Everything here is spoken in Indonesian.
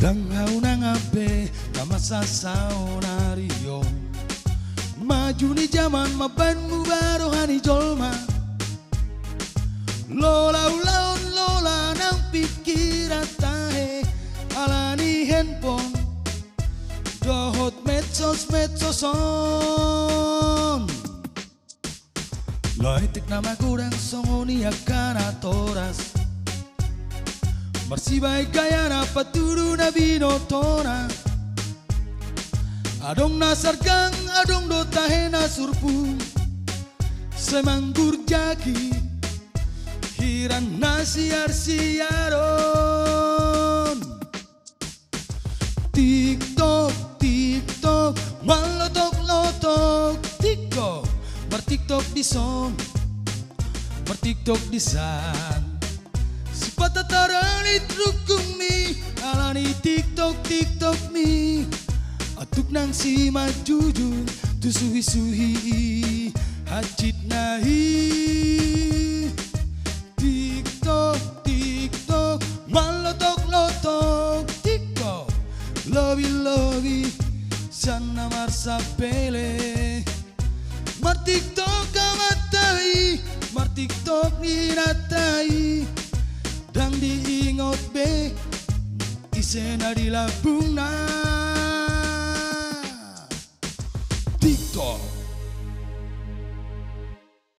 Danghau nang ape kamasa sauna rio maju ni zaman maban mu baru hani jolma lola ulaun lola nang pikiran tahe alani handphone dohot medsos-medsoson loitik nama kurang songoni akan atoras Marsibai kayana paturu na binotona Adong nasargang adong do tahena surpu Semanggur jaki Hiran nasiar-siaron TikTok, TikTok Malotok-lotok TikTok Bertiktok di son Bertiktok di san Patatarani trukung mi alani TikTok mi atuk nang si majuju tu suhi hajit nahi TikTok malotok TikTok lobi sana marsa pele mar TikTok amatai mar TikTok ninatai Dang diingot be isena di labung na